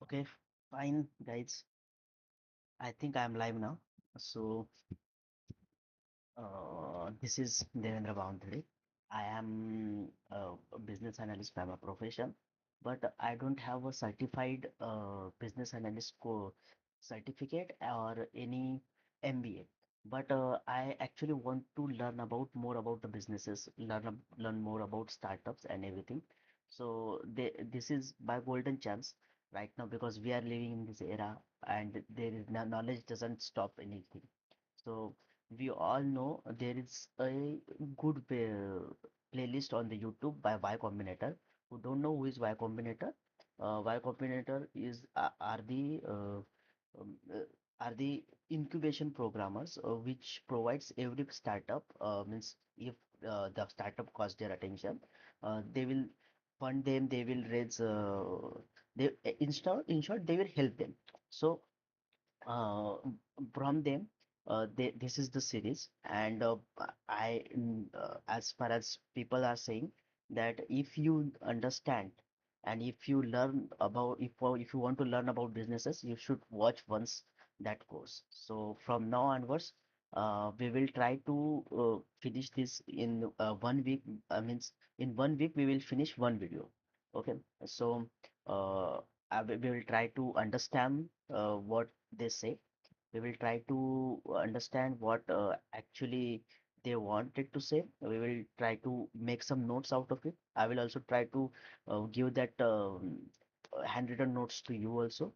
Okay, fine, guys. I think I'm live now. So, this is Devendra Boundary. I am a business analyst by my profession, but I don't have a certified business analyst certificate or any MBA. But I actually want to learn about more about the businesses, learn more about startups and everything. So this is my golden chance right now because we are living in this era and there is knowledge doesn't stop anything. So we all know there is a good playlist on the YouTube by Y Combinator. Who don't know who is Y Combinator? Y Combinator is um, uh, are the incubation programmers which provides every startup means if the startup costs their attention, they will fund them. They will raise. They in short they will help them. So uh, from them this is the series and as far as people are saying that if you understand and if you learn about if you want to learn about businesses you should watch once that course. So from now onwards we will try to finish this in 1 week. Means in 1 week we will finish one video. Okay, so we will try to understand what they say. We will try to understand what actually they wanted to say. We will try to make some notes out of it. I will also try to give that handwritten notes to you also.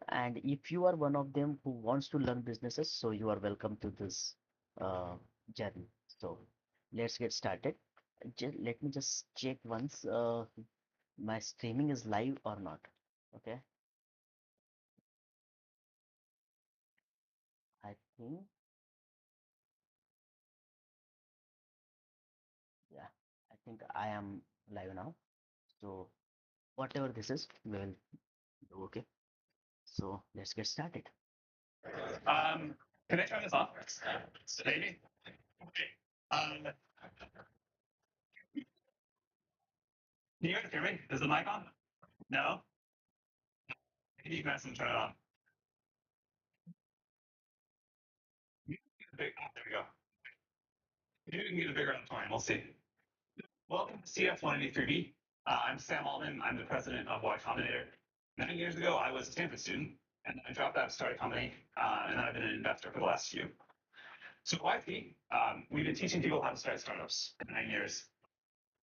And if you are one of them who wants to learn businesses, so you are welcome to this uh, journey. So let's get started. Let me just check once my streaming is live or not. Okay, I think, yeah, I think I am live now. So whatever this is, we will do. Okay. So let's get started. Um, can I turn this off? Maybe. Okay. Can you guys hear me? Is the mic on? No. Maybe you guys can turn it on. There we go. Maybe we can get a bigger outline. We'll see. Welcome to CF183B. I'm Sam Altman. I'm the president of Y Combinator. 9 years ago, I was a Stanford student, and I dropped out to start a company, and then I've been an investor for the last few. So YP, we've been teaching people how to start startups for 9 years.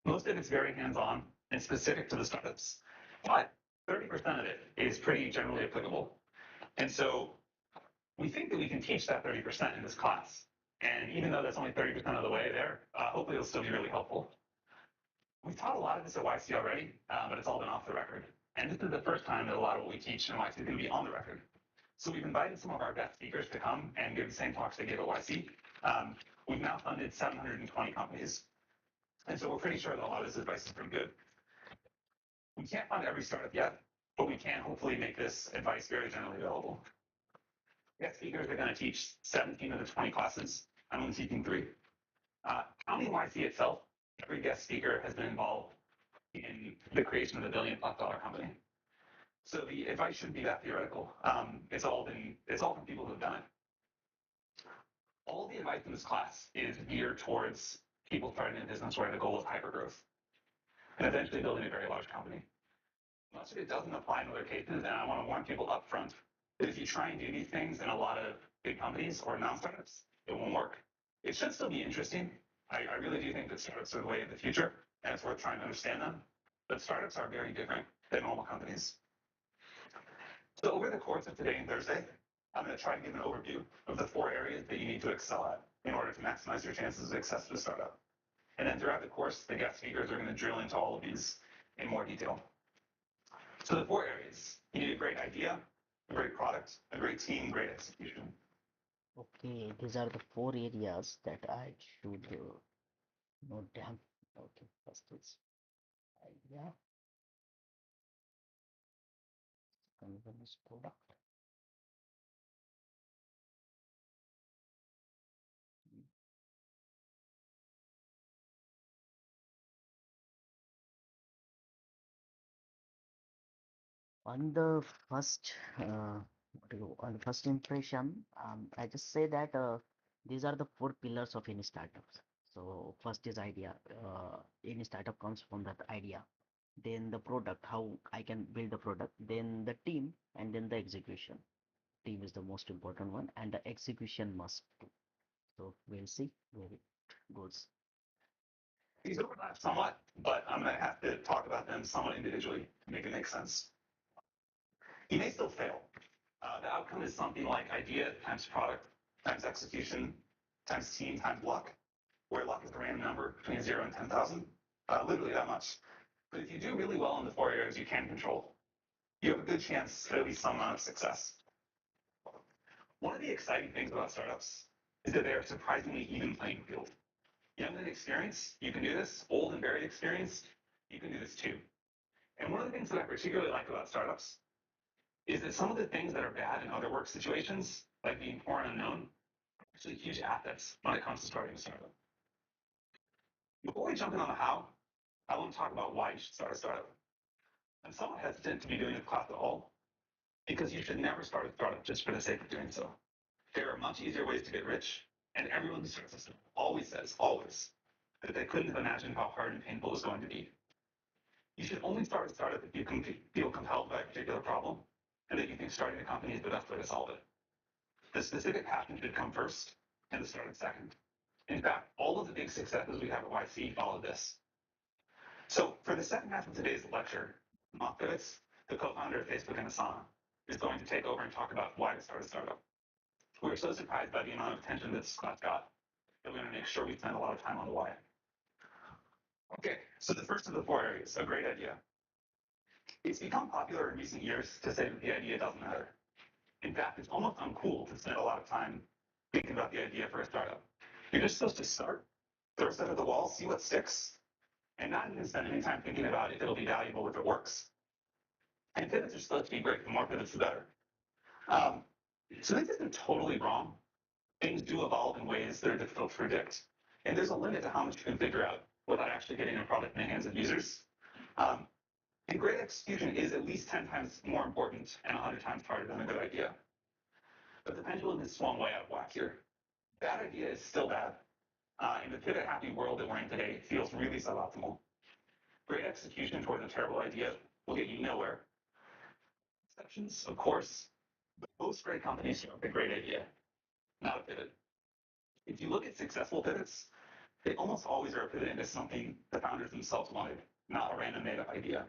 Most of it's very hands-on and specific to the startups, but 30% of it is pretty generally applicable. And so we think that we can teach that 30% in this class. And even though that's only 30% of the way there, hopefully it'll still be really helpful. We've taught a lot of this at YC already, but it's all been off the record. And this is the first time that a lot of what we teach in YC is going to be on the record. So we've invited some of our best speakers to come and give the same talks they gave at YC. We've now funded 720 companies. And so we're pretty sure that a lot of this advice is pretty good. We can't fund every startup yet, but we can hopefully make this advice very generally available. Guest speakers are going to teach 17 of the 20 classes. I'm only teaching 3. Counting YC itself, every guest speaker has been involved in the creation of a $1 billion+ company. So the advice shouldn't be that theoretical. It's all from people who've done it. All the advice in this class is geared towards people starting a business where the goal is hypergrowth and eventually building a very large company. Much of it doesn't apply in other cases, and I want to warn people up front that if you try and do these things in a lot of big companies or non-startups, it won't work. It should still be interesting. I really do think that startups are the way of the future, and it's worth trying to understand them. But startups are very different than normal companies. So over the course of today and Thursday, I'm going to try to give an overview of the 4 areas that you need to excel at in order to maximize your chances of success with a startup. And then throughout the course, the guest speakers are going to drill into all of these in more detail. So the 4 areas: you need a great idea, a great product, a great team, great execution. Okay, these are the 4 areas that I should note down. Okay, first is idea, second one is product, On the first, on the first impression, I just say that these are the four pillars of any startups. So first is idea. Any startup comes from that idea. Then the product, how I can build the product. Then the team, and then the execution. Team is the most important one, and the execution must too. So we'll see where it goes. These overlap somewhat, but I'm going to have to talk about them somewhat individually to make it make sense. You may still fail. The outcome is something like idea times product times execution times team times luck, where luck is a random number between 0 and 10,000, literally that much. But if you do really well in the four areas you can control, you have a good chance for at least some amount of success. One of the exciting things about startups is that they are surprisingly even playing field. Young and experienced, you can do this. Old and very experienced, you can do this too. And one of the things that I particularly like about startups is that some of the things that are bad in other work situations, like being poor and unknown, are actually huge assets when it comes to starting a startup. Before we jump in on the how, I want to talk about why you should start a startup. I'm somewhat hesitant to be doing this class at all because you should never start a startup just for the sake of doing so. There are much easier ways to get rich, and everyone who starts a startup always says, always, that they couldn't have imagined how hard and painful it was going to be. You should only start a startup if you can feel compelled by a particular problem and that you think starting a company is the best way to solve it. The specific passion should come first and the startup second. In fact, all of the big successes we have at YC follow this. So for the second half of today's lecture, Moskowitz, the co-founder of Facebook and Asana, is going to take over and talk about why to start a startup. We're so surprised by the amount of attention this class got that we're going to make sure we spend a lot of time on the why. Okay, so the first of the four areas, a great idea. It's become popular in recent years to say that the idea doesn't matter. In fact, it's almost uncool to spend a lot of time thinking about the idea for a startup. You're just supposed to start, throw stuff at the wall, see what sticks, and not even spend any time thinking about if it'll be valuable if it works. And pivots are supposed to be great. The more pivots, the better. Um, so this isn't totally wrong. Things do evolve in ways that are difficult to predict. And there's a limit to how much you can figure out without actually getting a product in the hands of users. Um, and great execution is at least 10 times more important and 100 times harder than a good idea. But the pendulum has swung way out of whack here. Bad idea is still bad. And the pivot happy world that we're in today feels really suboptimal. Great execution towards a terrible idea will get you nowhere. Exceptions, of course, but most great companies start with a great idea, not a pivot. If you look at successful pivots, they almost always are a pivot into something the founders themselves wanted, not a random made up idea.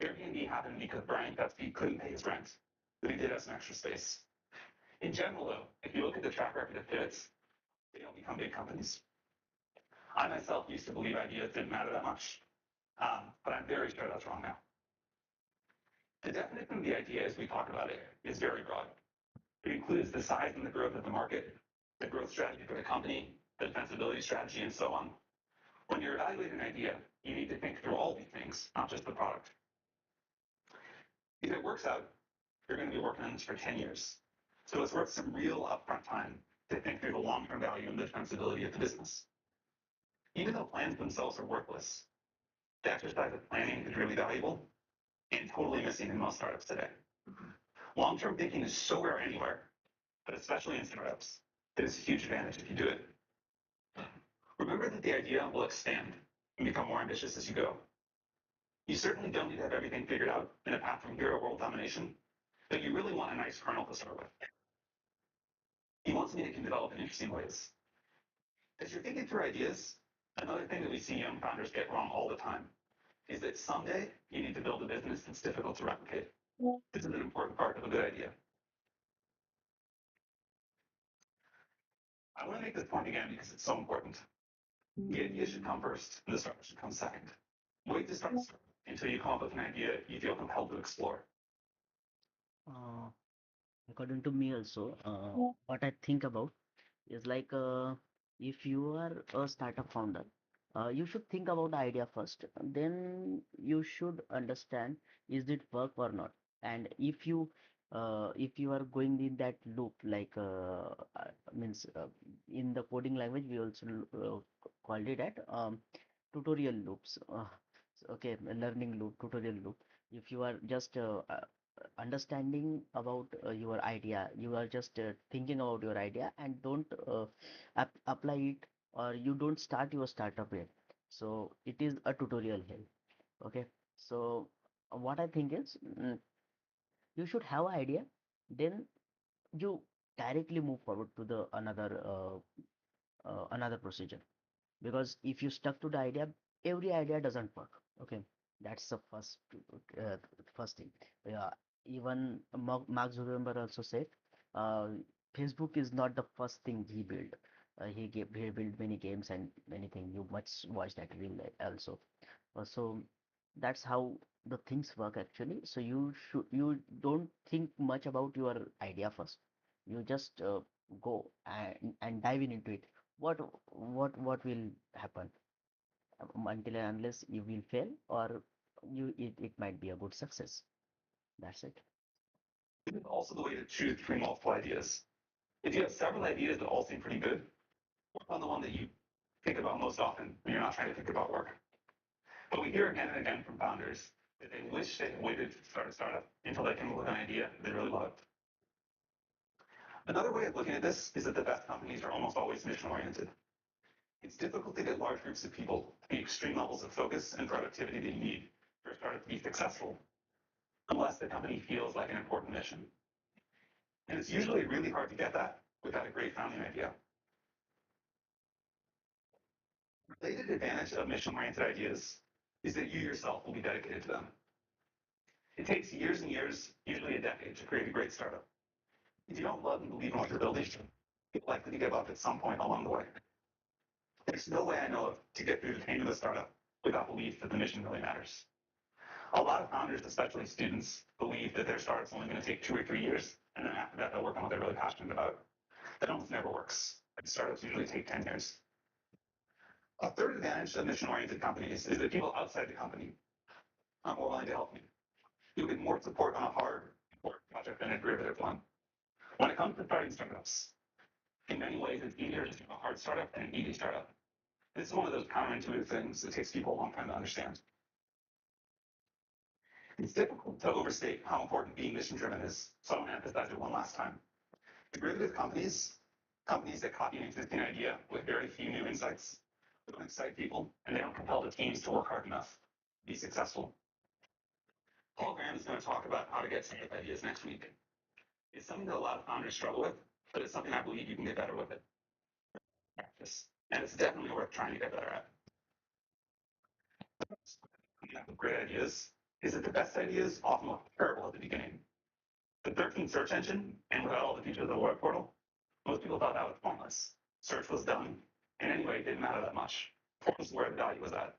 Airbnb happened because Brian Chesky couldn't pay his rent, but he did have some extra space. In general, though, if you look at the track record of pivots, they don't become big companies. I myself used to believe ideas didn't matter that much, but I'm very sure that's wrong now. The definition of the idea as we talk about it is very broad. It includes the size and the growth of the market, the growth strategy for the company, the defensibility strategy, and so on. When you're evaluating an idea, you need to think through all these things, not just the product. If it works out, you're going to be working on this for 10 years. So it's worth some real upfront time to think through the long-term value and the defensibility of the business. Even though plans themselves are worthless, the exercise of planning is really valuable and totally missing in most startups today. Long-term thinking is so rare anywhere, but especially in startups, it is a huge advantage if you do it. Remember that the idea will expand and become more ambitious as you go. You certainly don't need to have everything figured out in a path from hero world domination, but you really want a nice kernel to start with. You want something that can develop in interesting ways. As you're thinking through ideas, another thing that we see young founders get wrong all the time is that someday you need to build a business that's difficult to replicate. This is an important part of a good idea. I want to make this point again because it's so important. The idea should come first, and the startup should come second. Wait to start until you come up with an idea you feel compelled to explore. Uh, According to me also, what I think about is like if you are a startup founder, you should think about the idea first. Then you should understand is it work or not. And if you are going in that loop, like means in the coding language, we also called it at tutorial loops. Okay, learning loop, tutorial loop. If you are just understanding about your idea, you are just thinking about your idea and don't apply it, or you don't start your startup yet, so it is a tutorial here. Okay, so what I think is, you should have an idea, then you directly move forward to the another procedure. Because if you stuck to the idea, every idea doesn't work. Okay, that's the uh, first thing. Yeah, even Mark Zuckerberg also said, uh, Facebook is not the first thing he built. He built many games and many things. You must watch that reel also. So that's how the things work actually. So you don't think much about your idea first. You just go and dive in into it. What what will happen? Until and unless you will fail, or it might be a good success. That's it. It's also the way to choose between multiple ideas. If you have several ideas that all seem pretty good, work on the one that you think about most often when you're not trying to think about work. But we hear again and again from founders that they wish they had waited to start a startup until they came up with an idea they really loved. Another way of looking at this is that the best companies are almost always mission oriented. It's difficult to get large groups of people to the extreme levels of focus and productivity that you need for a startup to be successful, unless the company feels like an important mission. And it's usually really hard to get that without a great founding idea. The related advantage of mission oriented ideas is that you yourself will be dedicated to them. It takes years and years, usually a decade, to create a great startup. If you don't love and believe in what you're building, you're likely to give up at some point along the way. There's no way I know of to get through the pain of a startup without belief that the mission really matters. A lot of founders, especially students, believe that their startup's only going to take 2 or 3 years, and then after that, they'll work on what they're really passionate about. That almost never works. Startups usually take 10 years. A third advantage of mission-oriented companies is that people outside the company are more willing to help you. You'll get more support on a hard, important project than a derivative one. When it comes to starting startups, in many ways, it's easier to do a hard startup than an easy startup. This is one of those counterintuitive things that takes people a long time to understand. It's difficult to overstate how important being mission-driven is, so I want to emphasize it one last time. Derivative companies, companies that copy an existing idea with very few new insights, they don't excite people, and they don't compel the teams to work hard enough to be successful. Paul Graham is going to talk about how to get startup ideas next week. It's something that a lot of founders struggle with, but it's something I believe you can get better with it. Practice. And it's definitely worth trying to get better at. Great ideas is that the best ideas often look terrible at the beginning. The 13th search engine, and without all the features of the web portal, most people thought that was pointless. Search was done, and anyway, it didn't matter that much. Portal was where the value was at.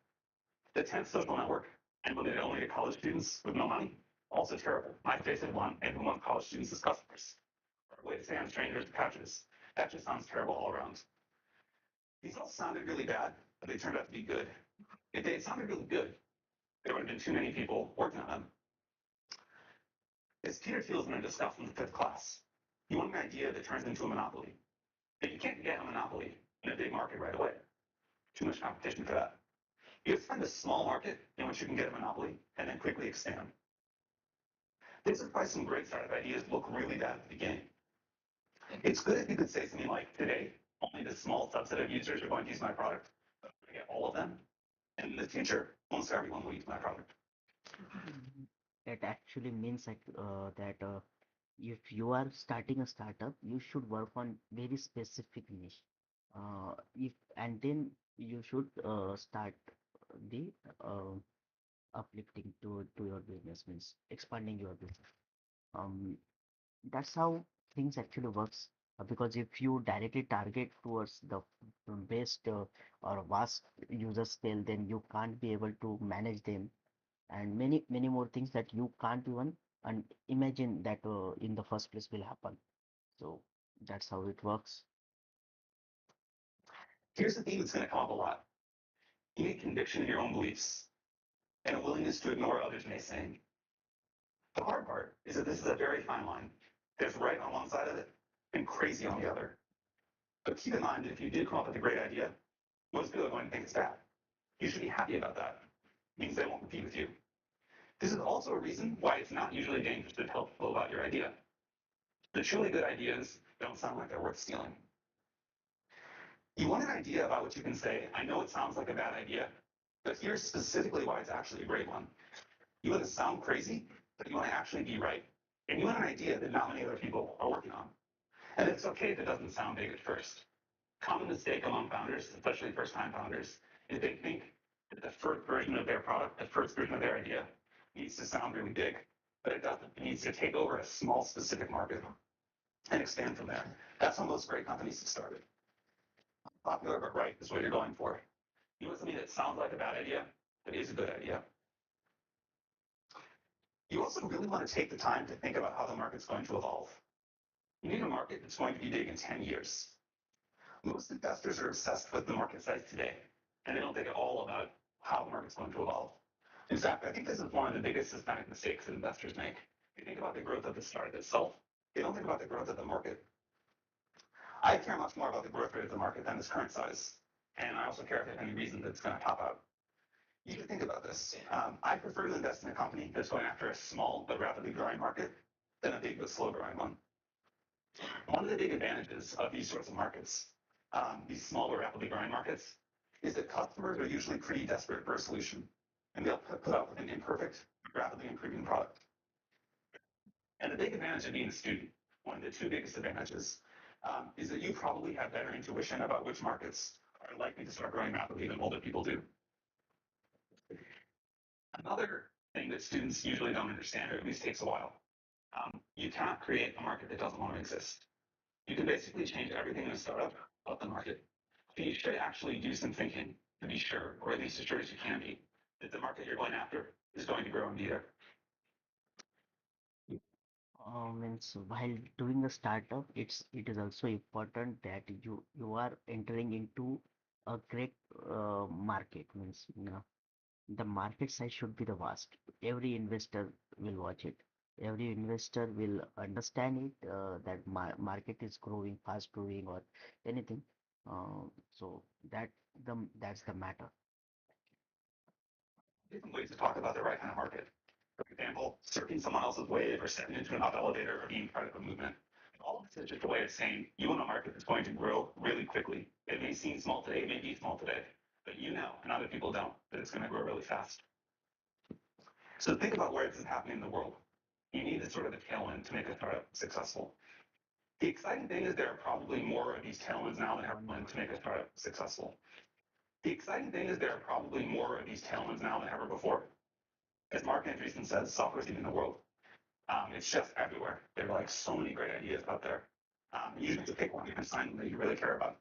The 10th social network, implemented only to college students with no money, also terrible. MySpace had one, and who wants college students as customers? Or way to stand strangers to couches. That just sounds terrible all around. These all sounded really bad, but they turned out to be good. If they had sounded really good, there would have been too many people working on them. As Peter Thiel's going to discuss in the fifth class, you want an idea that turns into a monopoly. But you can't get a monopoly in a big market right away. Too much competition for that. You have to find a small market in which you can get a monopoly and then quickly expand. This is why some great startup ideas look really bad at the beginning. It's good if you could say something like, today, only this small subset of users are going to use my product, but I'm going to get all of them. And in the future, almost everyone will use my product. It actually means like that if you are starting a startup, you should work on very specific niche. If and then you should start the uh, uplifting to your business, means expanding your business. Um, that's how things actually works. Because if you directly target towards the best or vast user scale, then you can't be able to manage them, and many more things that you can't even and imagine that in the first place will happen. So that's how it works. Here's the theme that's going to come up a lot. You need conviction in your own beliefs and a willingness to ignore others' naysaying. The hard part is that this is a very fine line. There's right on one side of it and crazy on the other. But keep in mind that if you did come up with a great idea, most people are going to think it's bad. You should be happy about that. It means they won't compete with you. This is also a reason why it's not usually dangerous to tell people about your idea. The truly good ideas don't sound like they're worth stealing. You want an idea about which you can say, I know it sounds like a bad idea, but here's specifically why it's actually a great one. You want to sound crazy, but you want to actually be right. And you want an idea that not many other people are working on. And it's okay if it doesn't sound big at first. Common mistake among founders, especially first-time founders, is they think that the first version of their product, the first version of their idea, needs to sound really big, but it doesn't. It needs to take over a small specific market and expand from there. That's how most great companies have started. Popular but right is what you're going for. You want something that sounds like a bad idea, but is a good idea. You also really want to take the time to think about how the market's going to evolve. You need a market that's going to be big in 10 years. Most investors are obsessed with the market size today, and they don't think at all about how the market's going to evolve. In fact, I think this is one of the biggest systemic mistakes that investors make. They think about the growth of the startup itself. They don't think about the growth of the market. I care much more about the growth rate of the market than its current size. And I also care if there's any reason that it's going to top out. You can think about this. I prefer to invest in a company that's going after a small but rapidly growing market than a big but slow growing one. One of the big advantages of these sorts of markets, these small but rapidly growing markets, is that customers are usually pretty desperate for a solution, and they'll put up with an imperfect, rapidly improving product. And the big advantage of being a student, one of the two biggest advantages, is that you probably have better intuition about which markets are likely to start growing rapidly than older people do. Another thing that students usually don't understand, or at least takes a while, you cannot create a market that doesn't want to exist. You can basically change everything in a startup but the market. So you should actually do some thinking to be sure, or at least as sure as you can be, that the market you're going after is going to grow and be there. Means while doing a startup, it is also important that you are entering into a great market. Means the market size should be the vast. Every investor will watch it. Every investor will understand it that market is growing, fast growing, or anything. So that that's the matter. Different ways to talk about the right kind of market. For example, surfing someone else's wave or stepping into an up elevator or being part of a movement. All of this is just a way of saying you want a market that's going to grow really quickly. It may seem small today, it may be small today, but you know, and other people don't, that it's going to grow really fast. So think about where this is happening in the world. You need this sort of a tailwind to make a startup successful. The exciting thing is there are probably more of these tailwinds now than ever when to make a startup successful. The exciting thing is there are probably more of these tailwinds now than ever before. As Mark Andreessen says, software's eating the world. It's just everywhere. There are like so many great ideas out there. You just have to pick one and find one that you really care about.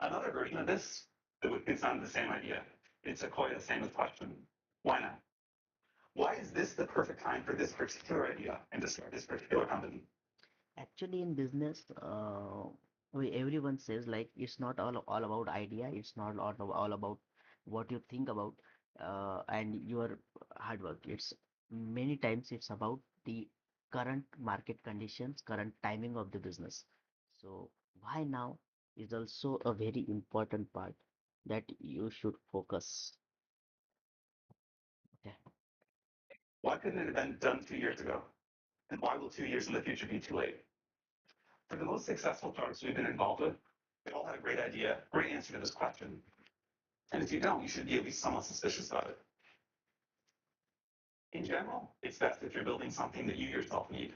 Another version of this, it's not the same idea. It's a quite the same as question. Why not? Why is this the perfect time for this particular idea and to start this particular company? Actually, in business, everyone says like it's not all about idea. It's not all about what you think about and your hard work. It's many times it's about the current market conditions, current timing of the business. So why now is also a very important part that you should focus. Okay. Why couldn't it have been done 2 years ago? And why will 2 years in the future be too late? For the most successful startups we've been involved with, they all had a great idea, great answer to this question. And if you don't, you should be at least somewhat suspicious about it. In general, it's best if you're building something that you yourself need.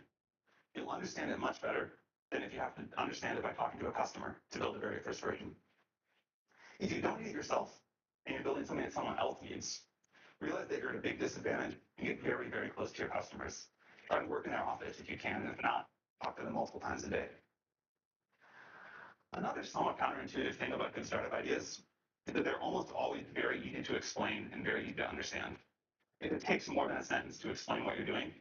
You'll understand it much better than if you have to understand it by talking to a customer to build the very first version. If you don't need it yourself and you're building something that someone else needs, realize that you're at a big disadvantage and get very, very close to your customers. Try to work in their office if you can, and if not, talk to them multiple times a day. Another somewhat counterintuitive thing about good startup ideas is that they're almost always very easy to explain and very easy to understand. If it takes more than a sentence to explain what you're doing,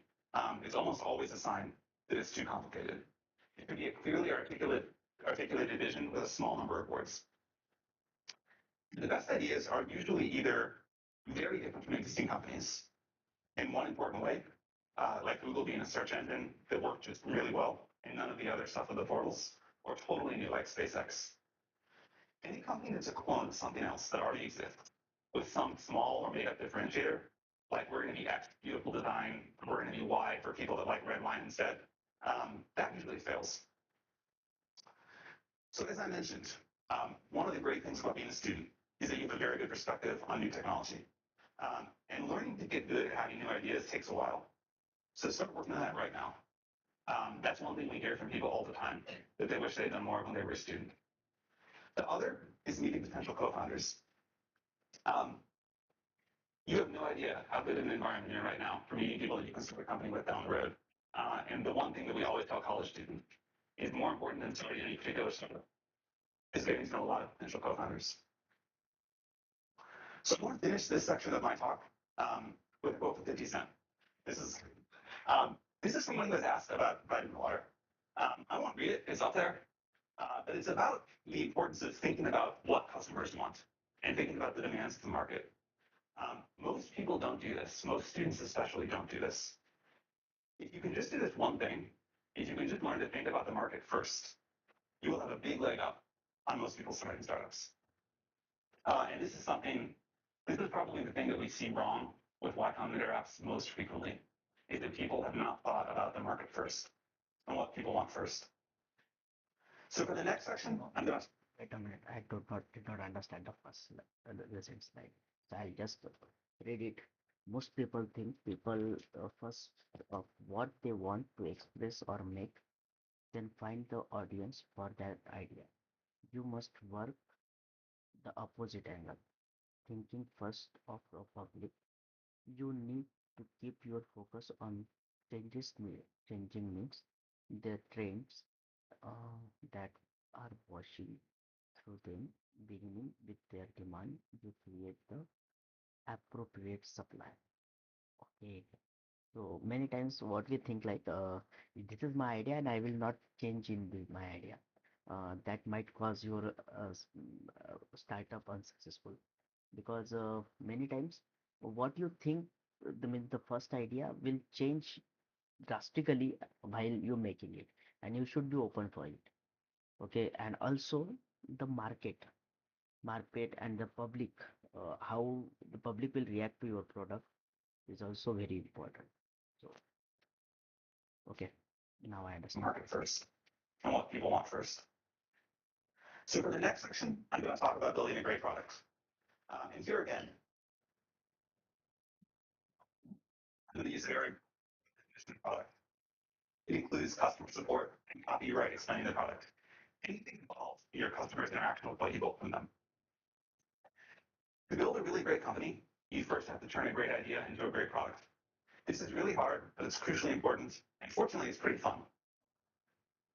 it's almost always a sign that it's too complicated. It could be a clearly articulated vision with a small number of words. The best ideas are usually either very different from existing companies in one important way, like Google being a search engine that worked just really well and none of the other stuff with the portals, or totally new like SpaceX. Any company that's a clone of something else that already exists with some small or made up differentiator like we're going to be X beautiful design, we're going to be Y for people that like red wine instead. That usually fails. So as I mentioned, one of the great things about being a student is that you have a very good perspective on new technology. And learning to get good at having new ideas takes a while. So start working on that right now. That's one thing we hear from people all the time, that they wish they'd done more when they were a student. The other is meeting potential co-founders. Um, you have no idea how good an environment you're in right now for meeting people that you can start a company with down the road. And the one thing that we always tell college students is more important than starting any particular startup is getting to know a lot of potential co-founders. So I want to finish this section of my talk with a quote from 50 Cent. This is this is someone who was asked about vitamin water. I won't read it; it's up there. But it's about the importance of thinking about what customers want and thinking about the demands of the market. Most people don't do this. Most students, especially, don't do this. If you can just do this one thing, if you can just learn to think about the market first, you will have a big leg up on most people starting startups. And this is something, this is probably the thing that we see wrong with Y Combinator apps most frequently, is that people have not thought about the market first and what people want first. So for the next section, I'm going to Wait a minute, I did not understand the first the sentence slide. So I'll just read it. Most people think people first of what they want to express or make, then find the audience for that idea. You must work the opposite angle, thinking first of the public. You need to keep your focus on changing needs, the trends uh, that are washing through them, beginning with their demand. You create the appropriate supply. Okay. So many times what we think like this is my idea and I will not change in my idea. That might cause your startup unsuccessful because many times what you think the first idea will change drastically while you're making it, and you should be open for it. Okay, and also the market and the public, how the public will react to your product is also very important. So okay, now I understand. market first and what people want first. So for the next section, I'm going to talk about building a great product. And here again, I'm going to use a very efficient product. It includes customer support and copyright explaining the product. Anything involved in your customer's interaction with what you built from them. To build a really great company, you first have to turn a great idea into a great product. This is really hard, but it's crucially important, and fortunately, it's pretty fun.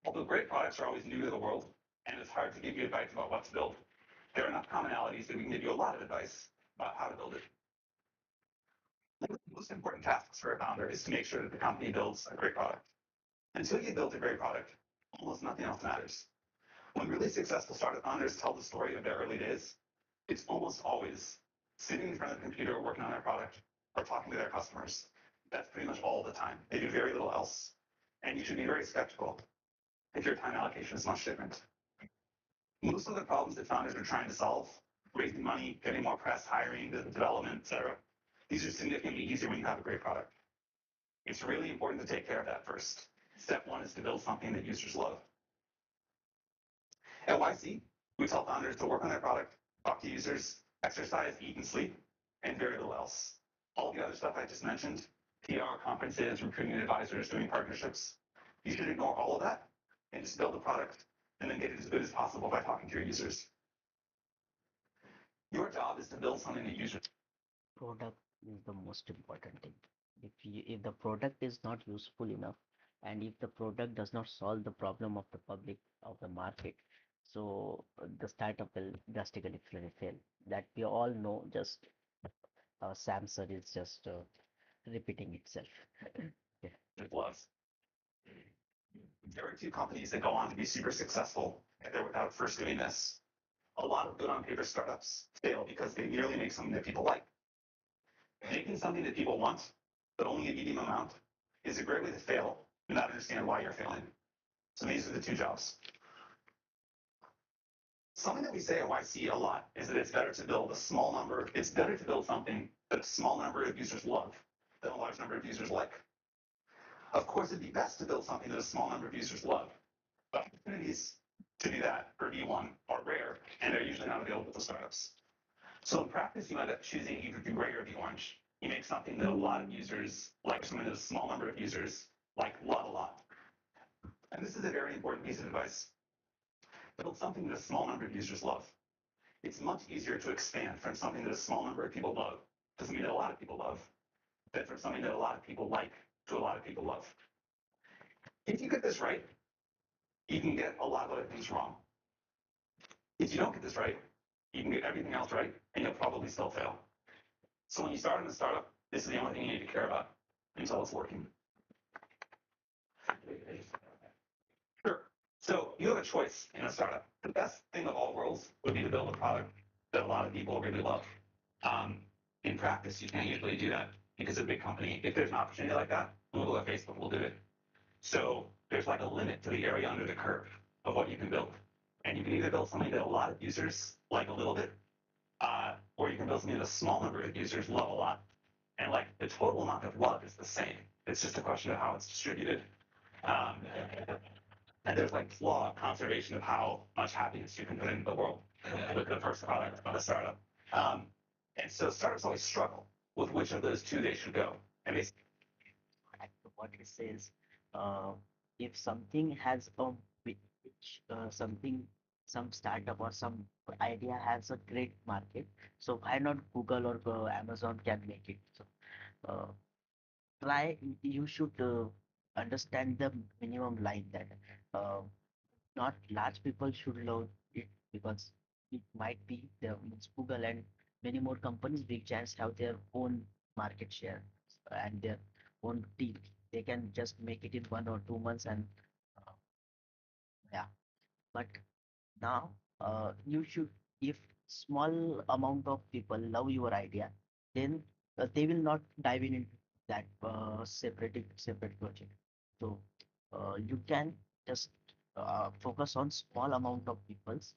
Although great products are always new to the world, and it's hard to give you advice about what to build, there are enough commonalities that we can give you a lot of advice about how to build it. One of the most important tasks for a founder is to make sure that the company builds a great product. Until you build a great product, almost nothing else matters. When really successful startup founders tell the story of their early days, it's almost always sitting in front of the computer working on their product or talking to their customers. That's pretty much all the time. They do very little else. And you should be very skeptical if your time allocation is much different. Most of the problems that founders are trying to solve, raising money, getting more press, hiring, the development, etc., these are significantly easier when you have a great product. It's really important to take care of that first. Step one is to build something that users love. At YC, we tell founders to work on their product, talk to users, exercise, eat, and sleep, and very little else. All the other stuff I just mentioned, PR, conferences, recruiting advisors, doing partnerships, you should ignore all of that and just build the product and then get it as good as possible by talking to your users. Your job is to build something that users. Product is the most important thing. If the product is not useful enough, and if the product does not solve the problem of the public of the market, so the startup will drastically fail. That we all know. Just Samsung is just repeating itself. Yeah. love. There are two companies that go on to be super successful and they're without first doing this. A lot of good on paper startups fail because they merely make something that people like. Making something that people want, but only a medium amount, is a great way to fail and not understand why you're failing. So these are the two jobs. Something that we say at YC a lot is that it's better to build a small number, it's better to build something that a small number of users love than a large number of users like. Of course, it'd be best to build something that a small number of users love, but opportunities to do that for E1 are rare, and they're usually not available to startups. So in practice, you end up choosing either the gray or the orange. You make something that a lot of users like, something that a small number of users like love a lot. And this is a very important piece of advice. Build something that a small number of users love. It's much easier to expand from something that a small number of people love to something that a lot of people love than from something that a lot of people like to a lot of people love. If you get this right, you can get a lot of other things wrong. If you don't get this right, you can get everything else right, and you'll probably still fail. So when you start in a startup, this is the only thing you need to care about until it's working. Sure. So you have a choice in a startup. The best thing of all worlds would be to build a product that a lot of people really love. Um, in practice, you can't usually do that because a big company, if there's an opportunity like that, Google or Facebook will do it. So there's like a limit to the area under the curve of what you can build. And you can either build something that a lot of users like a little bit, or you can build something that a small number of users love a lot. And like the total amount of love is the same. It's just a question of how it's distributed. Um, and there's like law conservation of how much happiness you can put into the world with the first product of a startup. Um, and so startups always struggle with which of those two they should go. And they what it says, uh, if something has a something, some startup or some idea has a great market, so why not Google or Amazon can make it? So uh, try, you should understand the minimum line that uh, not large people should love it, because it might be the means Google and many more companies, big giants, have their own market share and their own team. They can just make it in 1 or 2 months, and uh, yeah. But now you should, if small amount of people love your idea, then they will not dive in into that separate project. So you can just focus on small amount of peoples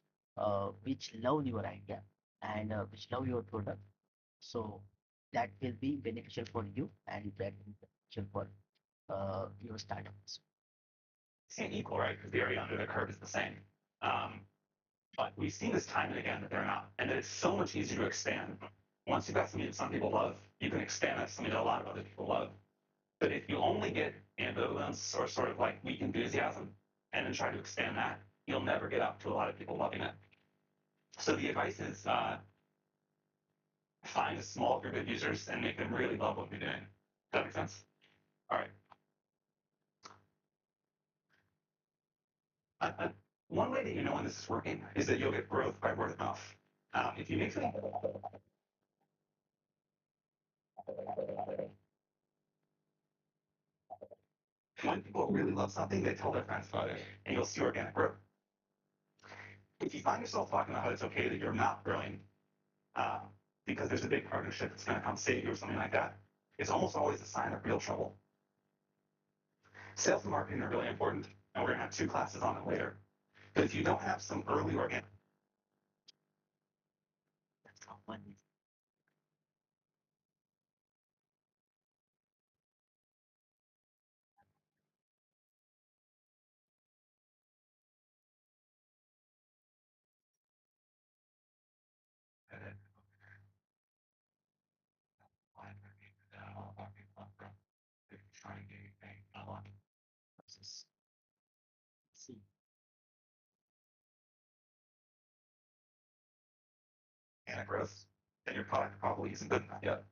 which love your idea and which love your product. So that will be beneficial for you, and that will be beneficial for your startups. seem equal, right? Because the area under the curve is the same. Um, but we've seen this time and again that they're not, and that it's so much easier to expand. Once you've got something that some people love, you can expand that to something that a lot of other people love. But if you only get ambivalence or sort of like weak enthusiasm and then try to expand that, you'll never get up to a lot of people loving it. So the advice is find a small group of users and make them really love what you're doing. Does that make sense? All right. One way that you know when this is working is that you'll get growth by word of mouth. If you make something, when people really love something, they tell their friends about it, and you'll see organic growth. If you find yourself talking about how it's okay that you're not growing uh, because there's a big partnership that's going to come save you or something like that, it's almost always a sign of real trouble. Sales and marketing are really important, and we're going to have 2 classes on it later. But if you don't have some early organic, That's how one is. See, organic growth, then your product probably isn't good enough yet.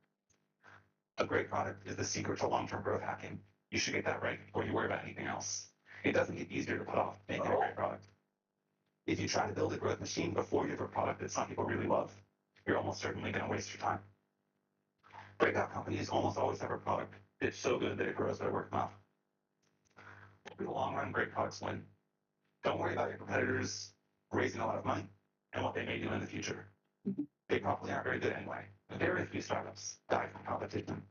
A great product is the secret to long-term growth hacking. You should get that right before you worry about anything else. It doesn't get easier to put off making a great product. If you try to build a growth machine before you have a product that some people really love, you're almost certainly going to waste your time. Breakout companies almost always have a product that's so good that it grows by word of mouth. In the long run, great products win. Don't worry about your competitors raising a lot of money and what they may do in the future. They probably aren't very good anyway. Very few startups die from competition.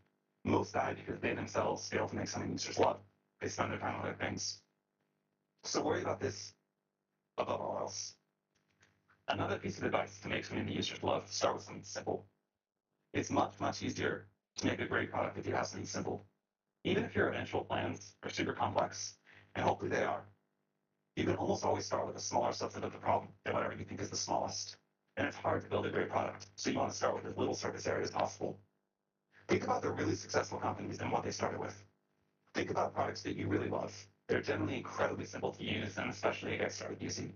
Most die because they themselves fail to make something users love. They spend their time on other things. So worry about this above all else. Another piece of advice to make something the users love, start with something simple. It's much, much easier to make a great product if you have something simple. Even if your eventual plans are super complex, and hopefully they are, you can almost always start with a smaller subset of the problem than whatever you think is the smallest. And it's hard to build a great product, so you want to start with as little surface area as possible. Think about the really successful companies and what they started with. Think about products that you really love. They're generally incredibly simple to use and especially to get started using.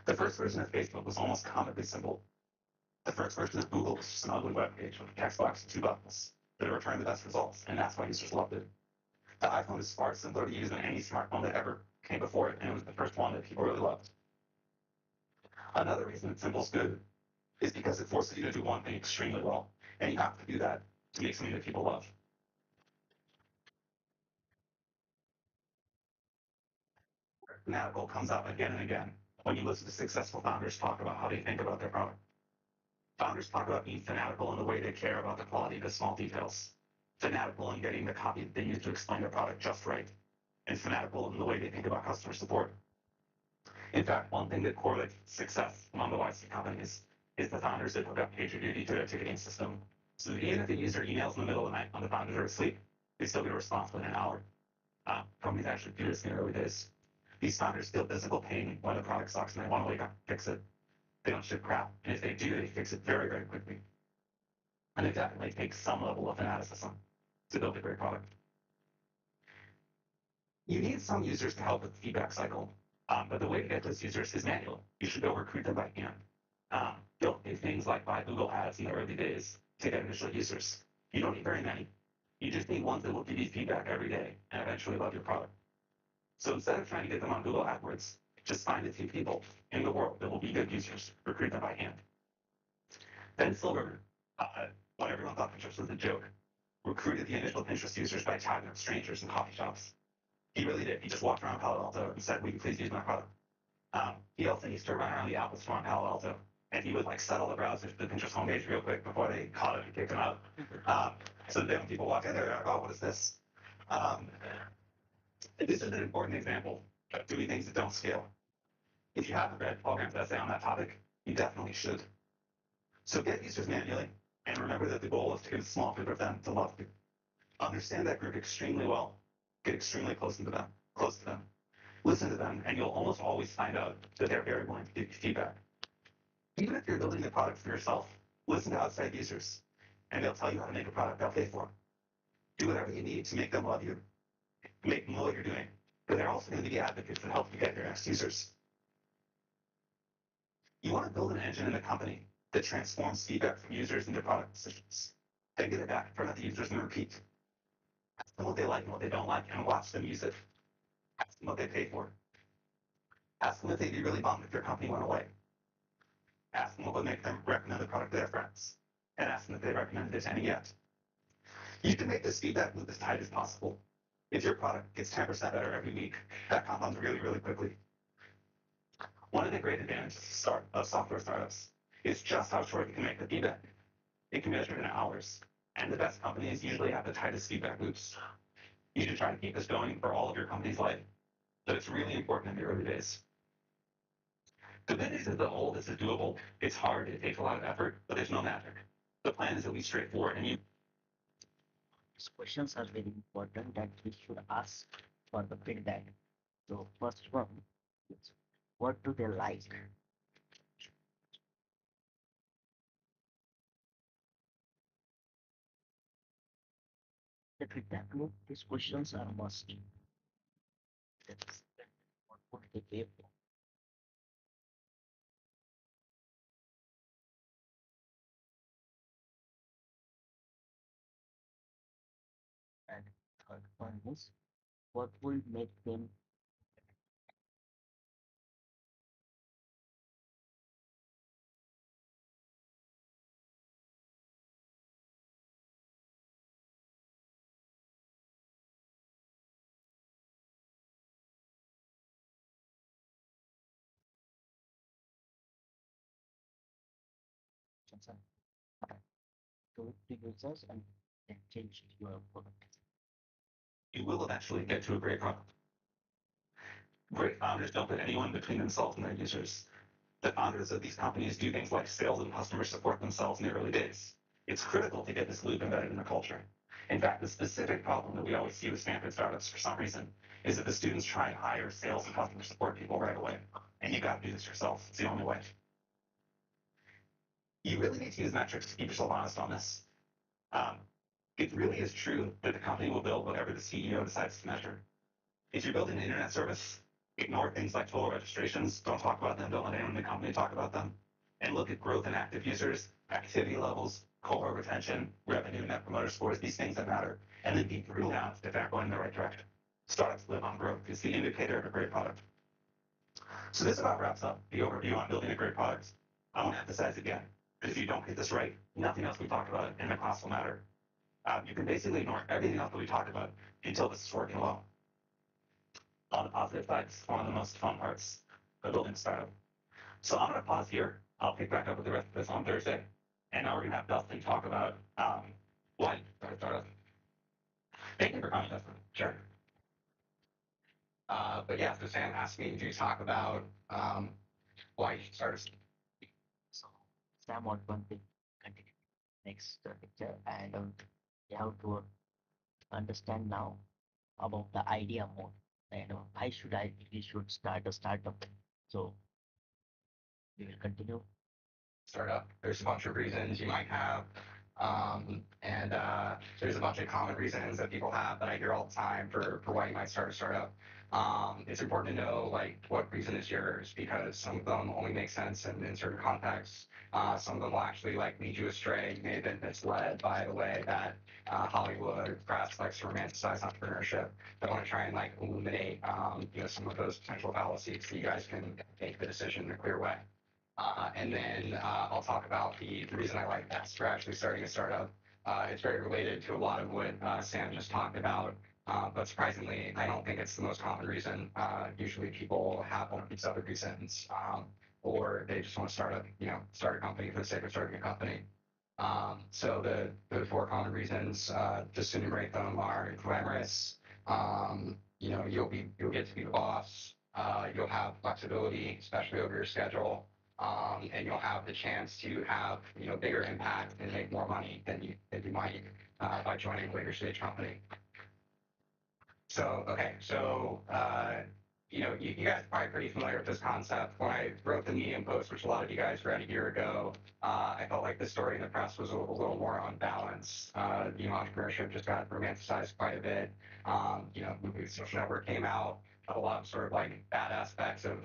The first version of Facebook was almost comically simple. The first version of Google was just an ugly web page with a text box and two buttons, but it returned the best results, and that's why users loved it. The iPhone is far simpler to use than any smartphone that ever came before it, and it was the first one that people really loved. Another reason that simple is good is because it forces you to do one thing extremely well, and you have to do that to make something that people love. Fanatical comes up again and again when you listen to successful founders talk about how they think about their product. Founders talk about being fanatical in the way they care about the quality of the small details, fanatical in getting the copy that they use to explain their product just right, and fanatical in the way they think about customer support. In fact, one thing that correlates success among the YC companies is the founders that hook up PagerDuty to their ticketing system. So even if the user emails in the middle of the night when the founders are asleep, they still get a response within an hour. Companies actually do this in the early days. These founders feel physical pain when the product sucks and they want to wake up and fix it. They don't ship crap, and if they do, they fix it very, very quickly. And it definitely takes some level of fanaticism to build a great product. You need some users to help with the feedback cycle, but the way to get those users is manual. You should go recruit them by hand. Don't do things like buy Google Ads in the early days to get initial users. You don't need very many. You just need ones that will give you feedback every day and eventually love your product. So instead of trying to get them on Google AdWords, just find a few people in the world that will be good users, recruit them by hand. Ben Silver, when everyone thought Pinterest was a joke, recruited the initial Pinterest users by chatting with strangers in coffee shops. He really did. He just walked around Palo Alto and said, "Will you please use my product?" He also used to run around the Apple store in Palo Alto, and he would like settle the browsers to the Pinterest homepage real quick before they caught him and kicked him out. So then when people walk in there, they're like, "Oh, what is this?" Um, this is an important example of doing things that don't scale. If you haven't read Paul essay on that topic, you definitely should. So get users manually, and remember that the goal is to get a small group of them to love you. Understand that group extremely well. Get extremely close to them. Close to them. Listen to them, and you'll almost always find out that they're very willing to give you feedback. Even if you're building the product for yourself, listen to outside users, and they'll tell you how to make a product they'll pay for. Do whatever you need to make them love you, make them know what you're doing. But they're also going to be advocates that help you get your next users. You want to build an engine in the company that transforms feedback from users into product decisions. Then get it back in front of the users and repeat. Ask them what they like and what they don't like, and watch them use it. Ask them what they pay for. Ask them if they'd be really bummed if your company went away. Ask them what would make them recommend the product to their friends. And ask them if they recommended it to any yet. You can make this feedback loop as tight as possible. If your product gets 10% better every week, that compounds really, really quickly. One of the great advantages of software startups is just how short you can make the feedback. It can measure in hours, and the best companies usually have the tightest feedback loops. You should try to keep this going for all of your company's life, but it's really important in the early days. The good news is that all of this is doable. It's hard, it takes a lot of effort, but there's no magic. The plan is at least straightforward, and you. These questions are very important that we should ask for the feedback. So first one is, what do they like? The feedback loop, these questions are must. That's what would they pay for? And third one is, what will make them to the users and then change your product? You will eventually get to a great product. Great founders don't put anyone between themselves and their users. The founders of these companies do things like sales and customer support themselves in the early days. It's critical to get this loop embedded in the culture. In fact, the specific problem that we always see with Stanford startups for some reason is that the students try and hire sales and customer support people right away. And you got to do this yourself. It's the only way. You really need to use metrics to keep yourself honest on this. Um, it really is true that the company will build whatever the CEO decides to measure. If you're building an internet service, ignore things like total registrations. Don't talk about them. Don't let anyone in the company talk about them. And look at growth in active users, activity levels, cohort retention, revenue, net promoter scores, these things that matter. And then be brutal out if they're going in the right direction. Startups live on growth. It's the indicator of a great product. So this about wraps up the overview on building a great product. I want to emphasize again that if you don't get this right, nothing else we talked about in the class will matter. You can basically ignore everything else that we talked about until this is working well. On the positive side, it's one of the most fun parts of building a startup. So I'm going to pause here. I'll pick back up with the rest of this on Thursday. And now we're going to have Dustin talk about why you started a startup. Thank you for coming, Dustin. Sure. But yeah, so Sam asked me to talk about why you started. So Sam on one thing, continue next picture, and you have to understand now about the idea more. And why should I really should start a startup? So we will continue. Startup. There's a bunch of reasons you might have. And there's a bunch of common reasons that people have that I hear all the time for why you might start a startup. It's important to know like what reason is yours because some of them only make sense in certain contexts. Some of them will actually like lead you astray. You may have been misled by the way that Hollywood press likes to romanticize entrepreneurship. I want to try and like illuminate some of those potential fallacies so you guys can make the decision in a clear way. And then I'll talk about the reason I like this for actually starting a startup. It's very related to a lot of what Sam just talked about. But surprisingly, I don't think it's the most common reason. Usually people have one of these other reasons, or they just want to start a company for the sake of starting a company. So the four common reasons, just to enumerate them, are glamorous. You'll get to be the boss. You'll have flexibility, especially over your schedule, and you'll have the chance to have bigger impact and make more money than you might by joining a later stage company. So, okay, you guys are probably pretty familiar with this concept. When I wrote the Medium post, which a lot of you guys read a year ago, I felt like the story in the press was a little more unbalanced. Entrepreneurship just got romanticized quite a bit. The Social Network came out, a lot of sort of like bad aspects of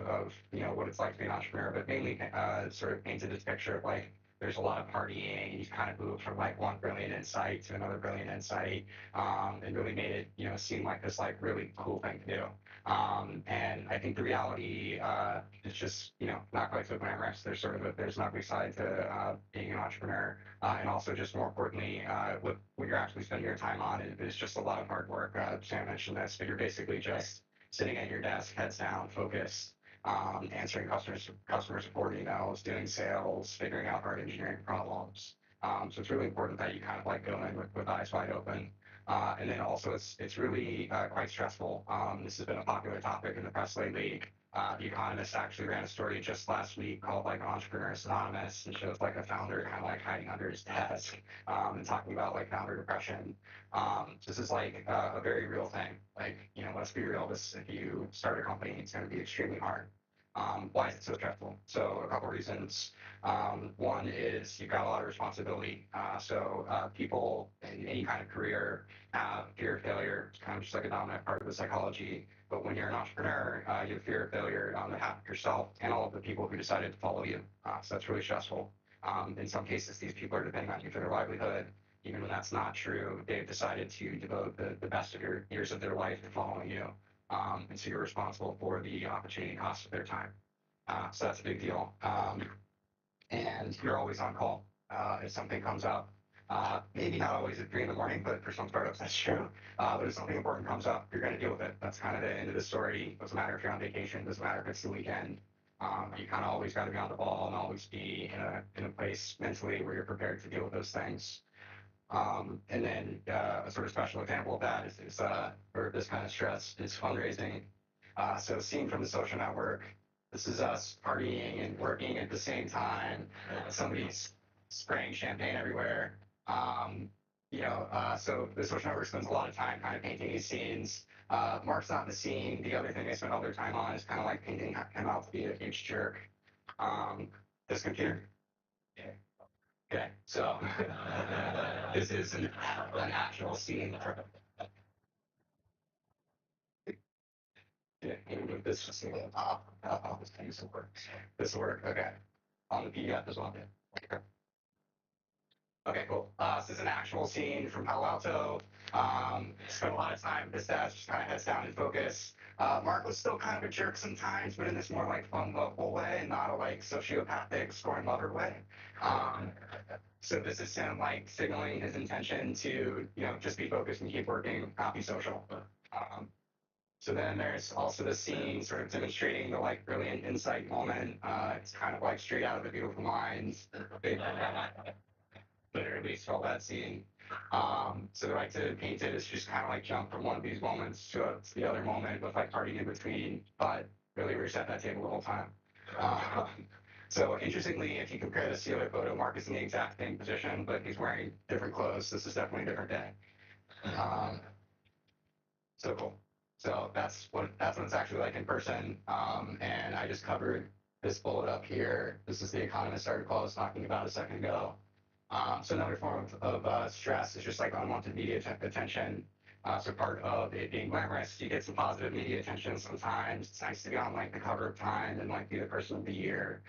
what it's like to be an entrepreneur, but mainly sort of painted this picture of like there's a lot of partying. You kind of moved from like one brilliant insight to another brilliant insight, and really made it seem like this like really cool thing to do. And I think the reality is just not quite so glamorous. There's an ugly side to being an entrepreneur, and also just more importantly, what you're actually spending your time on is just a lot of hard work. Sam mentioned this, but you're basically just sitting at your desk, heads down, focused, answering customer support emails, doing sales, figuring out hard engineering problems. So it's really important that you kind of like go in with eyes wide open. And then also it's really quite stressful. This has been a popular topic in the press lately. The Economist actually ran a story just last week called like Entrepreneurs Anonymous and shows like a founder kind of like hiding under his desk and talking about like founder depression. This is like a very real thing. Like, let's be real. If you start a company, it's going to be extremely hard. Why is it so stressful? So a couple reasons. One is you've got a lot of responsibility. People in any kind of career have fear of failure. It's kind of just like a dominant part of the psychology. But when you're an entrepreneur, you have fear of failure on behalf of yourself and all of the people who decided to follow you. So that's really stressful. In some cases, these people are depending on you for their livelihood. Even when that's not true, they've decided to devote the best of your years of their life to following you. And so you're responsible for the opportunity cost of their time. So that's a big deal. And you're always on call if something comes up. Maybe not always at 3 in the morning, but for some startups that's true. But if something important comes up, you're going to deal with it. That's kind of the end of the story. Doesn't matter if you're on vacation. Doesn't matter if it's the weekend. You kind of always got to be on the ball and always be in a place mentally where you're prepared to deal with those things. And then a sort of special example of that or this kind of stress is fundraising. So seen from the Social Network, this is us partying and working at the same time. Somebody's spraying champagne everywhere. Um, so the social network spends a lot of time kind of painting these scenes. Mark's not in the scene. The other thing they spend all their time on is kind of like painting him out to be a huge jerk. Um, this computer. Yeah. Okay, so this is an actual scene. Yeah, move this just a little top. This will work. This will work. Okay. On the PDF as well. Yeah. Okay, cool. So this is an actual scene from Palo Alto. Spent a lot of time with this desk, just kind of heads down and focus. Mark was still kind of a jerk sometimes, but in this more like fun, lovable way, and not a like sociopathic, scorn lover way. Um, so this is him like signaling his intention to, just be focused and keep working, not be social. Um, so then there's also the scene sort of demonstrating the like brilliant insight moment. It's kind of like straight out of the Beautiful Minds. Literally saw that scene. So the right to paint it is just kind of like jump from one of these moments to the other moment with like parting in between, but really reset that table the whole time. Um, so interestingly, if you compare this to the other photo, Mark is in the exact same position, but he's wearing different clothes. This is definitely a different day. Um, so cool. So that's what it's actually like in person. And I just covered this bullet up here. This is the Economist article I was talking about a second ago. So another form of stress is just like unwanted media attention. So part of it being glamorous, you get some positive media attention sometimes. It's nice to be on like the cover of Time and like be the person of the year.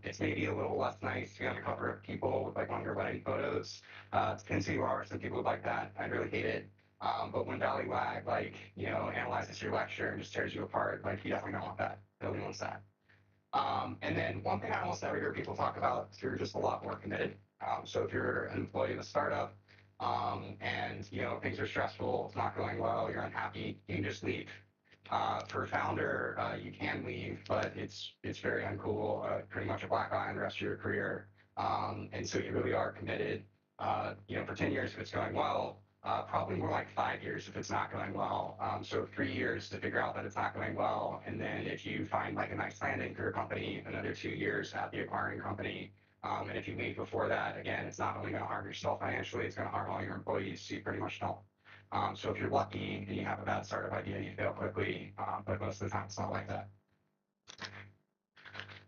It's maybe a little less nice to be on the cover of People with like one of your wedding photos. Depends who you are. Some people would like that. I really hate it. But when Wag like, analyzes your lecture and just tears you apart, like you definitely don't want that. Nobody wants that. And then one thing I almost never hear people talk about is you're just a lot more committed. So if you're an employee in a startup, and things are stressful, it's not going well, you're unhappy, you can just leave. For a founder, you can leave, but it's very uncool. Pretty much a black eye on the rest of your career, and so you really are committed. For 10 years if it's going well, probably more like 5 years if it's not going well. So 3 years to figure out that it's not going well, and then if you find like a nice landing for your company, another 2 years at the acquiring company. And if you leave before that, again, it's not only going to harm yourself financially, it's going to harm all your employees. So you pretty much don't. So if you're lucky and you have a bad startup idea, you fail quickly, but most of the time it's not like that.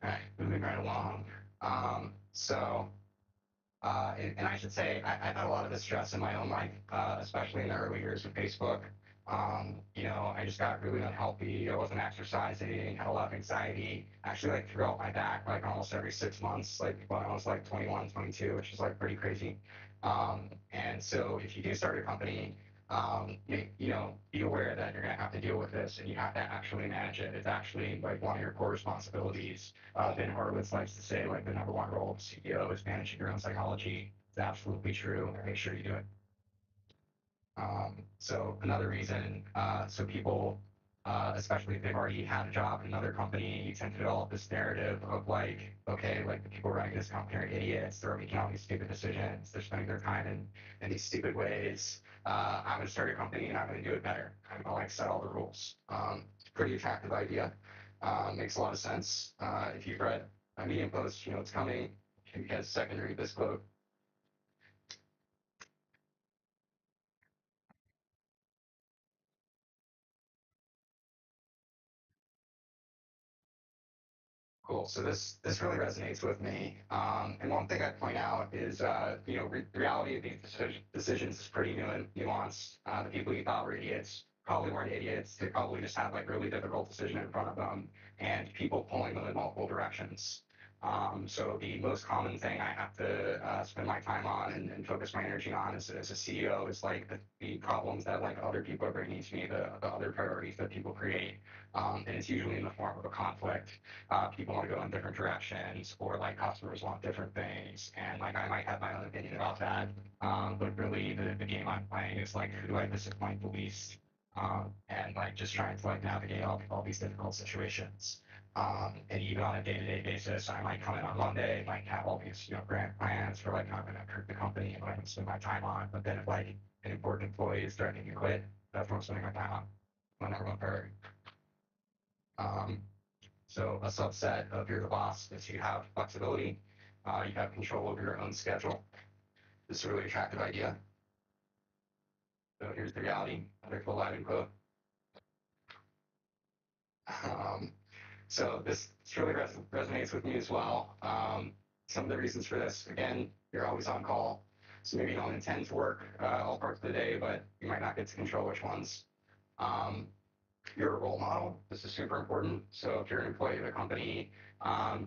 All right, moving right along. And I should say, I've had a lot of this stress in my own life, especially in the early years of Facebook. I just got really unhealthy. I wasn't exercising, had a lot of anxiety, actually like threw out my back like almost every 6 months, like when I was like 21, 22, which is like pretty crazy. And so if you do start a company, be aware that you're going to have to deal with this and you have to actually manage it. It's actually like one of your core responsibilities. Ben Horowitz likes to say like the number one role of a CEO is managing your own psychology. It's absolutely true. Make sure you do it. So another reason, so people, especially if they've already had a job in another company, you tend to develop this narrative of like, okay, like the people running this company are idiots. They're making all these stupid decisions. They're spending their time in these stupid ways. I'm going to start a company and I'm going to do it better. I'm going to like set all the rules. It's a pretty attractive idea. Makes a lot of sense. If you've read a Medium post, you know it's coming. If you get a second to read this quote. Cool. So this really resonates with me. And one thing I'd point out is, the reality of these decisions is pretty nuanced. The people you thought were idiots probably weren't idiots. They probably just had like really difficult decision in front of them, and people pulling them in multiple directions. So the most common thing I have to spend my time on and focus my energy on as a CEO is like the problems that like other people are bringing to me, the other priorities that people create. And it's usually in the form of a conflict. People want to go in different directions, or like customers want different things, and like I might have my own opinion about that. But really, the game I'm playing is like who do I disappoint the least, and like just trying to like navigate all these difficult situations. And even on a day-to-day basis, I might come in on Monday, might have all these grand plans for like how I'm going to improve the company and what I'm going to spend my time on. But then if like an important employee is threatening to quit, that's what I'm spending my time on. My number one priority. Um, So a subset of your boss is you have flexibility, you have control over your own schedule. This is a really attractive idea. So here's the reality. There's the live quote. Um, so this really resonates with me as well. Some of the reasons for this, again, you're always on call. So maybe you don't intend to work all parts of the day, but you might not get to control which ones. Um, you're a role model. This is super important. So if you're an employee of a company,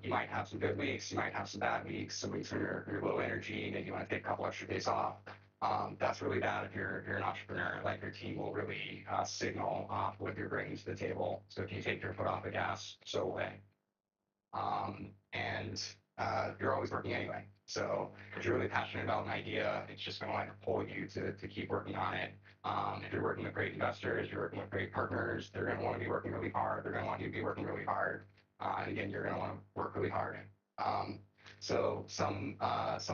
you might have some good weeks, you might have some bad weeks, some weeks when you're low energy, maybe you want to take a couple extra days off. That's really bad if you're an entrepreneur. Like your team will really signal what you're bringing to the table. So if you take your foot off the gas, so away. And you're always working anyway. So if you're really passionate about an idea, it's just going to like pull you to keep working on it. If you're working with great investors, you're working with great partners, they're going to want to be working really hard. They're going to want you to be working really hard. And again, you're going to want to work really hard. Um, so some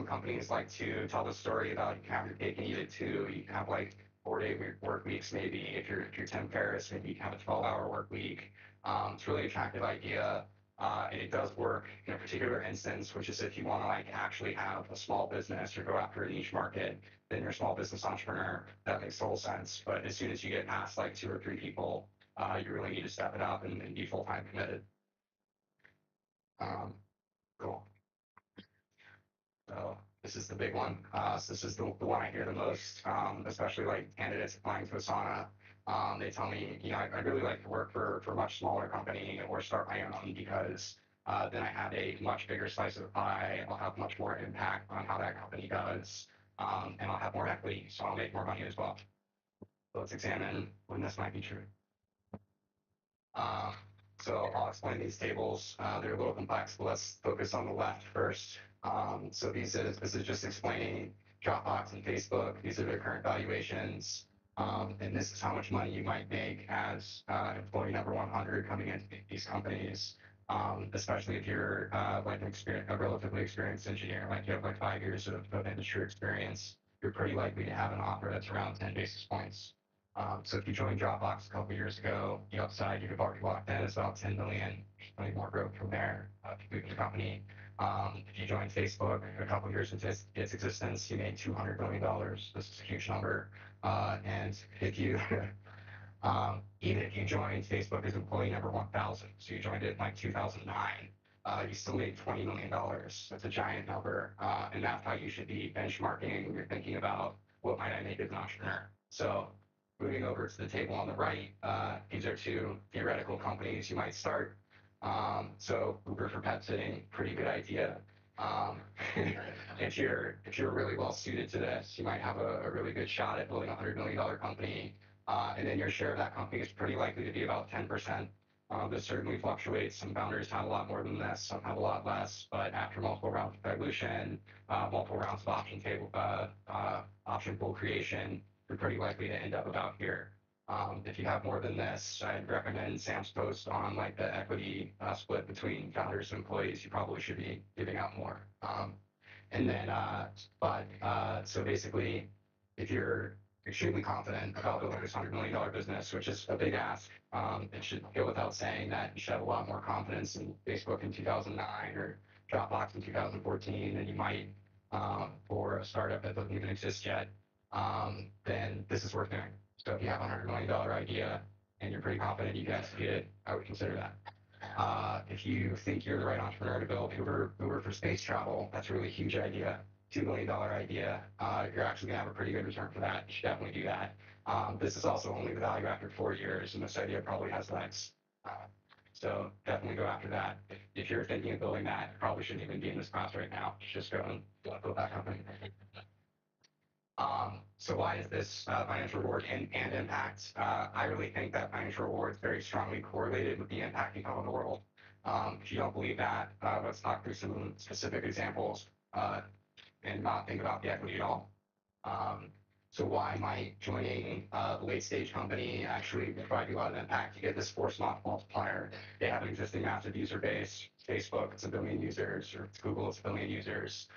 companies like to tell the story about you can have your cake and eat it too. You can have like 4 day work weeks maybe. If you're Tim Ferriss, maybe you can have a 12-hour work week. It's a really attractive idea. And it does work in a particular instance, which is if you want to like actually have a small business or go after a niche market, then you're a small business entrepreneur. That makes total sense. But as soon as you get past like 2 or 3 people, you really need to step it up and be full time committed. Um, cool. So this is the big one. So this is the one I hear the most, especially like candidates applying to Asana. They tell me, I'd really like to work for a much smaller company or start my own because then I have a much bigger slice of the pie. I'll have much more impact on how that company does, and I'll have more equity, so I'll make more money as well. So let's examine when this might be true. Uh, so I'll explain these tables. They're a little complex, but let's focus on the left first. So this is just explaining Dropbox and Facebook. These are their current valuations. And this is how much money you might make as employee number 100 coming into these companies. Especially if you're like a relatively experienced engineer, like you have like 5 years of industry experience, you're pretty likely to have an offer that's around 10 basis points. So if you joined Dropbox a couple of years ago, the upside you have already locked in is about 10 million. Plenty more growth from there if you move the company. If you joined Facebook a couple of years into its existence, you made $200 million. This is a huge number. And if you even if you joined Facebook as employee number 1,000, so you joined it in like 2009, you still made $20 million. That's a giant number, and that's how you should be benchmarking when you're thinking about what might I make as an entrepreneur. So moving over to the table on the right, these are two theoretical companies you might start. So Uber for pet sitting, pretty good idea. Um, if you're really well suited to this, you might have a really good shot at building $100 million company, and then your share of that company is pretty likely to be about 10%. This certainly fluctuates. Some founders have a lot more than this, some have a lot less. But after multiple rounds of dilution, multiple rounds of option pool creation, you're pretty likely to end up about here. If you have more than this, I'd recommend Sam's post on like the equity split between founders and employees. You probably should be giving out more. And then, so basically, if you're extremely confident about building this $100 million business, which is a big ask, it should go without saying that you should have a lot more confidence in Facebook in 2009 or Dropbox in 2014 than you might for a startup that doesn't even exist yet. Then this is worth doing. So if you have a $100 million idea and you're pretty confident you can execute it, I would consider that. If you think you're the right entrepreneur to build Uber for space travel, that's a really huge idea. $2 million idea. You're actually gonna have a pretty good return for that. You should definitely do that. This is also only the value after 4 years, and this idea probably has legs. Uh, so definitely go after that. If you're thinking of building that, you probably shouldn't even be in this class right now. Just go and build that company. So why is this financial reward and impact? I really think that financial reward is very strongly correlated with the impact you have on the world. If you don't believe that, let's talk through some specific examples and not think about the equity at all. Um, so why might joining a late stage company actually provide you a lot of impact? You get this force multiplier. They have an existing massive user base. Facebook, it's 1 billion users, or it's Google, it's 1 billion users.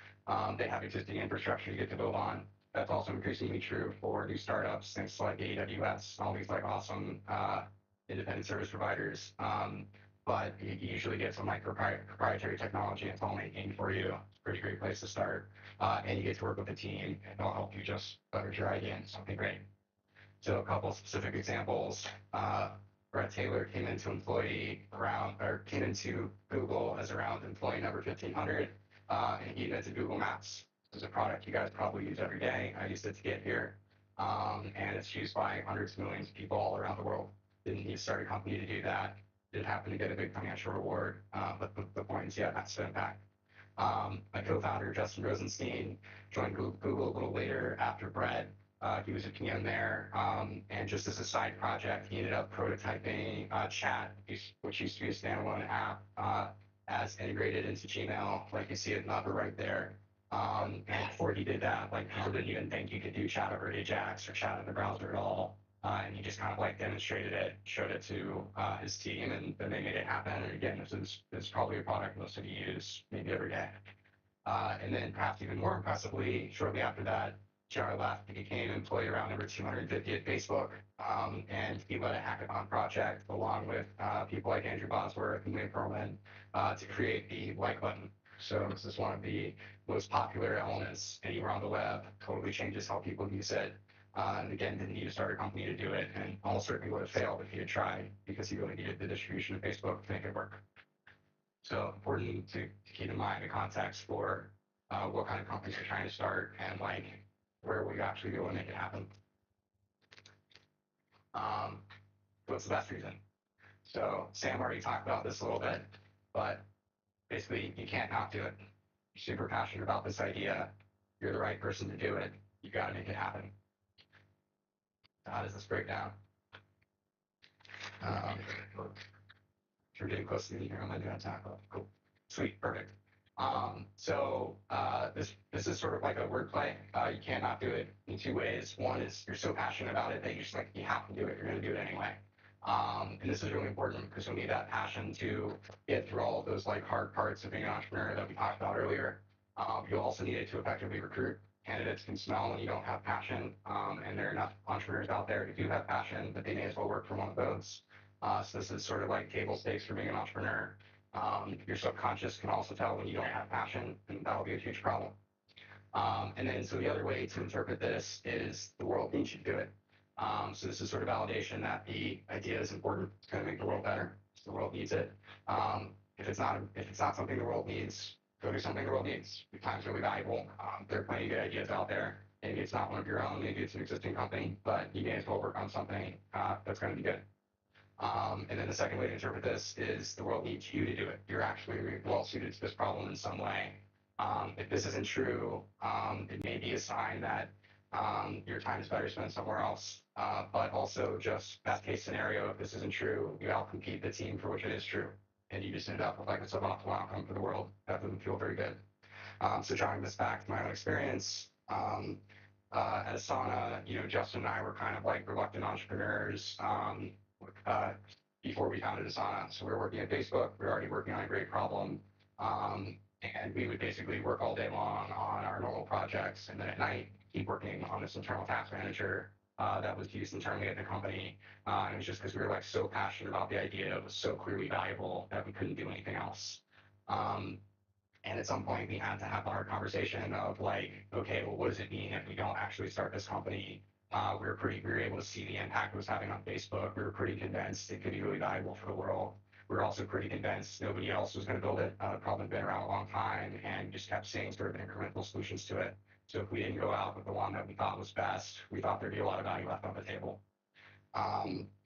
They have existing infrastructure you get to build on. That's also increasingly true for new startups, things like AWS, all these like awesome independent service providers. but you usually get some like proprietary technology and tool making for you. It's a pretty great place to start. And you get to work with a team and they'll help you just leverage your idea into something great. So a couple specific examples. Brett Taylor came into came into Google as around employee number 1500, and he invented Google Maps. It's a product you guys probably use every day. I used it to get here, and it's used by hundreds of millions of people all around the world. Didn't need to start a company to do that. Did happen to get a big financial reward, but the point is, yeah, that's the impact. My co-founder, Justin Rosenstein, joined Google a little later after Brett. He was a PM there. And just as a side project, he ended up prototyping Chat, which used to be a standalone app, as integrated into Gmail, like you see it in the upper right there. And before he did that, like people didn't even think you could do chat over Ajax or chat in the browser at all. And he just kind of like demonstrated it, showed it to his team, and then they made it happen. And again, this is probably a product most of you use maybe every day. And then perhaps even more impressively, shortly after that, JR left. He became employee around number 250 at Facebook. And he led a hackathon project along with people like Andrew Bosworth and Wayne Perlman to create the like button. So this is one of the most popular elements anywhere on the web. Totally changes how people use it. And again, didn't need to start a company to do it, and almost certainly would have failed if he had tried because he really needed the distribution of Facebook to make it work. So important to keep in mind the context for what kind of companies you're trying to start and like where will you actually go and make it happen. Um, what's the best reason? So Sam already talked about this a little bit, but basically you can't not do it. You're super passionate about this idea. You're the right person to do it. You got to make it happen. So how does this break down? Um, we're getting close to the here. I'm gonna do a tackle. Cool. Sweet. Perfect. This is sort of like a wordplay. You cannot do it in two ways. One is you're so passionate about it that you just like you have to do it. You're going to do it anyway. And this is really important because you'll need that passion to get through all of those like hard parts of being an entrepreneur that we talked about earlier. You'll also need it to effectively recruit. Candidates can smell when you don't have passion, and there are enough entrepreneurs out there who do have passion, but they may as well work for one of those. So this is sort of like table stakes for being an entrepreneur. Your subconscious can also tell when you don't have passion, and that'll be a huge problem. And then, so the other way to interpret this is the world needs you to do it. So this is sort of validation that the idea is important. It's going to make the world better. So the world needs it. If it's not something the world needs, go do something the world needs. Your time's really valuable. There are plenty of good ideas out there. Maybe it's not one of your own. Maybe it's an existing company, but you may as well work on something that's going to be good. And then the second way to interpret this is the world needs you to do it. You're actually well suited to this problem in some way. If this isn't true, it may be a sign that your time is better spent somewhere else. But also, just best case scenario, if this isn't true, you outcompete the team for which it is true. And you just end up with like a suboptimal outcome for the world. That doesn't feel very good. So drawing this back to my own experience, at Asana, Justin and I were kind of like reluctant entrepreneurs uh, before we founded Asana. So we were working at Facebook. We were already working on a great problem. And we would basically work all day long on our normal projects. And then at night, keep working on this internal task manager that was used internally at the company. And it was just because we were like so passionate about the idea. It was so clearly valuable that we couldn't do anything else. Um, and at some point, we had to have a hard conversation of like, okay, well, what does it mean if we don't actually start this company? We were able to see the impact it was having on Facebook. We were pretty convinced it could be really valuable for the world. We were also pretty convinced nobody else was going to build it. The problem had been around a long time, and just kept seeing sort of incremental solutions to it. So if we didn't go out with the one that we thought was best, we thought there'd be a lot of value left on the table.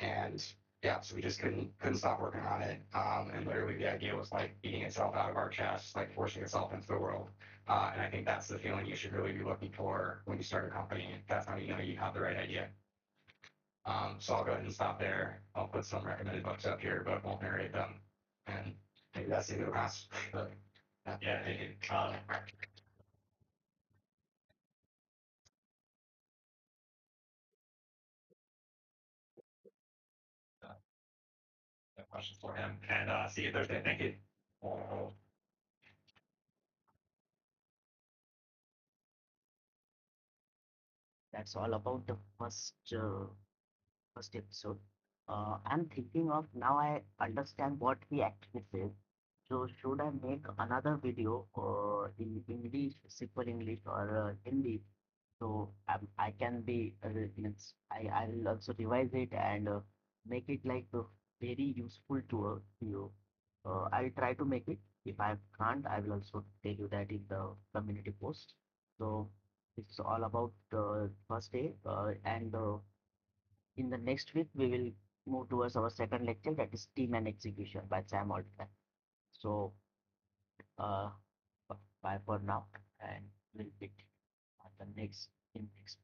And yeah, so we just couldn't stop working on it. And literally the idea was like beating itself out of our chest, like forcing itself into the world. And I think that's the feeling you should really be looking for when you start a company. That's how you know you have the right idea. So I'll go ahead and stop there. I'll put some recommended books up here, but won't narrate them. And maybe that's the end of the class. But yeah, thank you. Questions for him, and see you Thursday. Thank you. That's all about the first episode. I'm thinking of now I understand what he actually says. So should I make another video in English, simple English or Hindi? So I can be means I will also revise it and make it like very useful to you. I'll try to make it. If I can't, I will also tell you that in the community post. So it's all about first day and in the next week we will move towards our second lecture, that is team and execution by Sam Altman. So uh, bye for now and we'll meet on the next in next